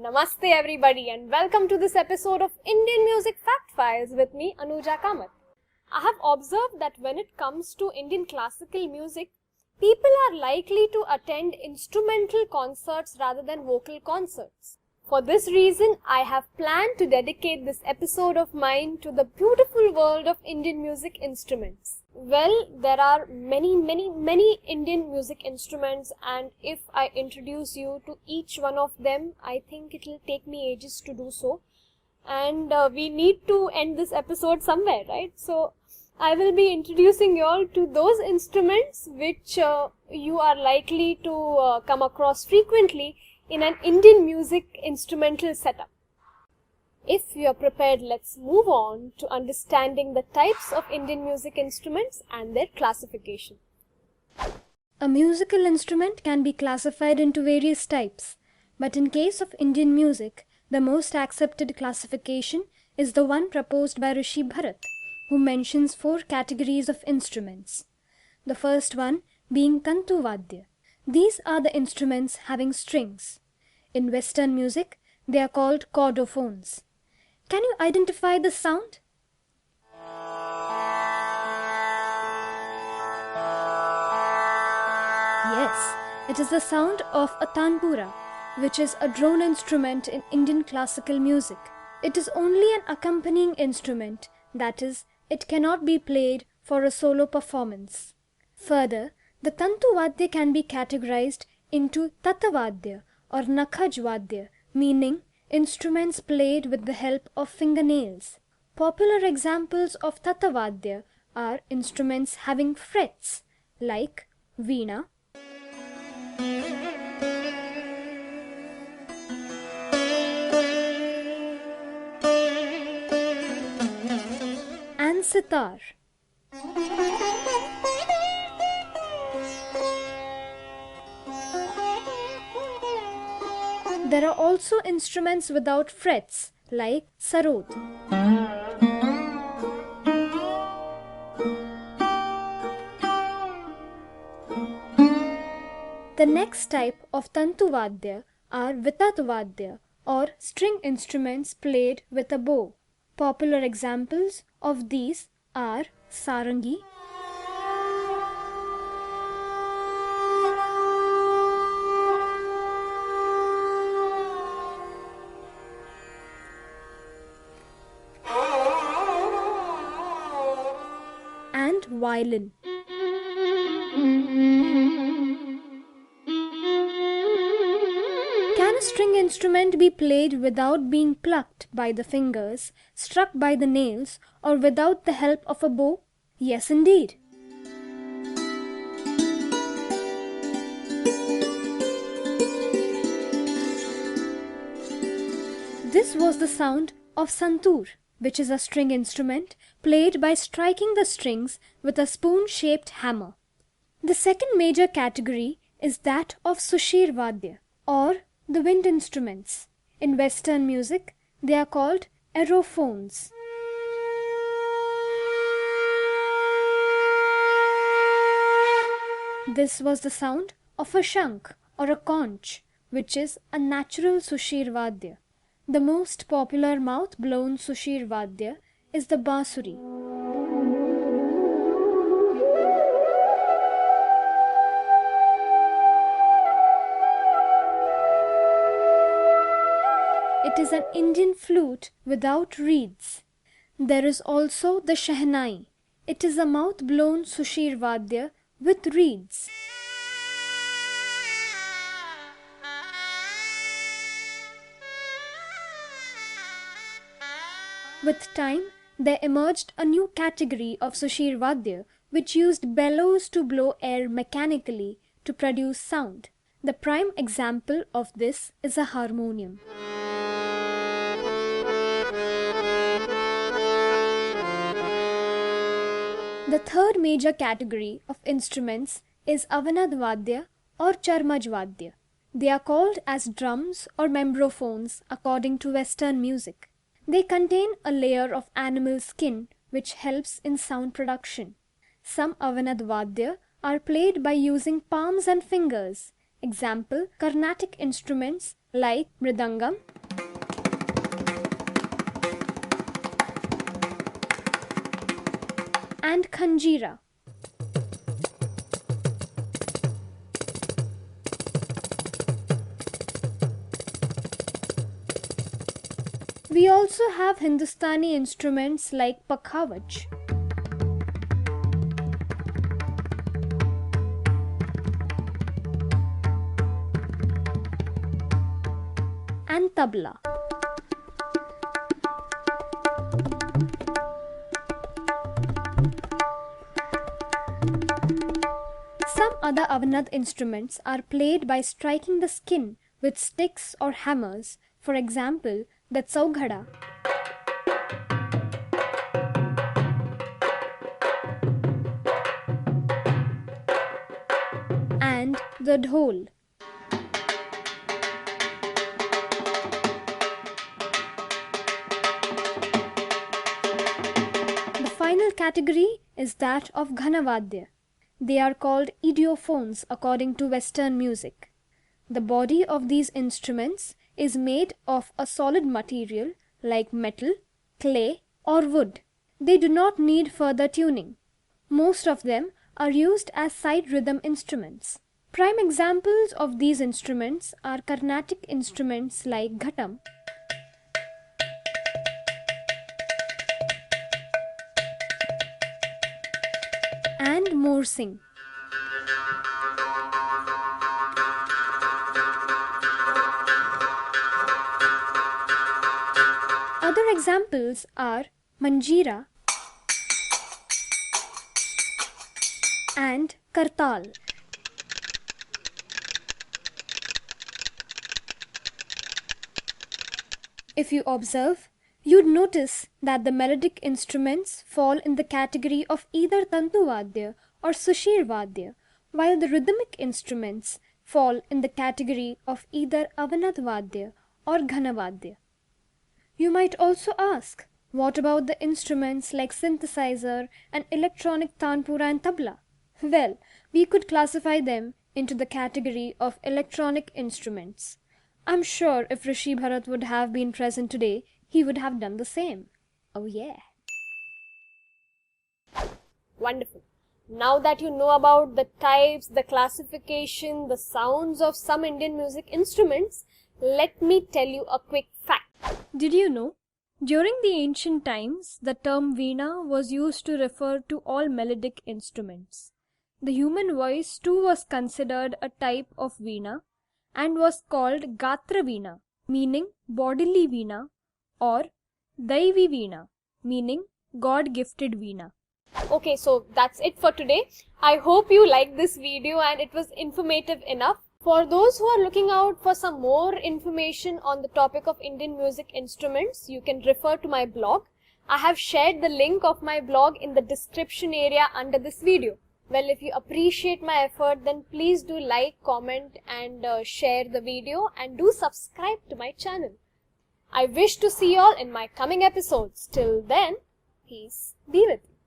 Namaste everybody and welcome to this episode of Indian Music Fact Files with me, Anuja. I have observed that when it comes to Indian classical music, people are likely to attend instrumental concerts rather than vocal concerts. For this reason, I have planned to dedicate this episode of mine to the beautiful world of Indian music instruments. Well, there are many Indian music instruments, and if I introduce you to each one of them, I think it will take me ages to do so. And we need to end this episode somewhere, right? So I will be introducing you all to those instruments which you are likely to come across frequently in an Indian music instrumental setup. If you are prepared, let's move on to understanding the types of Indian music instruments and their classification. A musical instrument can be classified into various types, but in case of Indian music, the most accepted classification is the one proposed by Rishi Bharat, who mentions 4 categories of instruments. The first one being Tantu Vadya. These are the instruments having strings. In Western music, they are called chordophones. Can you identify the sound? Yes, it is the sound of a tanpura, which is a drone instrument in Indian classical music. It is only an accompanying instrument, that is, it cannot be played for a solo performance. Further, the Tantu Vadya can be categorized into Tatavadya or Nakhaj Vadya, meaning instruments played with the help of fingernails. Popular examples of Tatavadya are instruments having frets like veena, and sitar. There are also instruments without frets like sarod. The next type of Tantu Vadya are Vitat Vadya or string instruments played with a bow. Popular examples of these are sarangi, and violin. Can a string instrument be played without being plucked by the fingers, struck by the nails, or without the help of a bow? Yes, indeed. This was the sound of santoor, which is a string instrument played by striking the strings with a spoon-shaped hammer. The second major category is that of Sushir Vadya, or the wind instruments. In Western music, they are called aerophones. This was the sound of a shankh or a conch, which is a natural Sushir Vadya. The most popular mouth-blown Sushir Vadya is the bansuri. It is an Indian flute without reeds. There is also the shehnai. It is a mouth-blown Sushir Vadya with reeds. With time, there emerged a new category of Sushir Vadya which used bellows to blow air mechanically to produce sound. The prime example of this is a harmonium. The third major category of instruments is Avanad Vadya or Charmaj Vadya. They are called as drums or membrophones according to Western music. They contain a layer of animal skin which helps in sound production. Some Avanad Vadya are played by using palms and fingers. Example, Carnatic instruments like mridangam and khanjira. We also have Hindustani instruments like pakhavaj and tabla. Some other Avanad instruments are played by striking the skin with sticks or hammers, for example, the chaughada and the dhol. The final category is that of ghanavadya. They are called idiophones according to Western music. The body of these instruments is made of a solid material like metal, clay, or wood. They do not need further tuning. Most of them are used as side rhythm instruments. Prime examples of these instruments are Carnatic instruments like ghatam, and morsing. Other examples are manjira and kartal. If you observe, you'd notice that the melodic instruments fall in the category of either tantuvadya or sushirvadya, while the rhythmic instruments fall in the category of either avanadvadya or ghanavadya. You might also ask, what about the instruments like synthesizer and electronic tanpura and tabla? Well, we could classify them into the category of electronic instruments. I'm sure if Rishi Bharat would have been present today, he would have done the same. Oh yeah. Wonderful. Now that you know about the types, the classification, the sounds of some Indian music instruments, let me tell you a quick fact. Did you know? During the ancient times, the term veena was used to refer to all melodic instruments. The human voice too was considered a type of veena and was called gatra veena, meaning bodily veena, or daivi veena, meaning God-gifted veena. Okay, so that's it for today. I hope you liked this video and it was informative enough. For those who are looking out for some more information on the topic of Indian music instruments, you can refer to my blog. I have shared the link of my blog in the description area under this video. Well, if you appreciate my effort, then please do like, comment and share the video, and do subscribe to my channel. I wish to see you all in my coming episodes. Till then, peace be with you.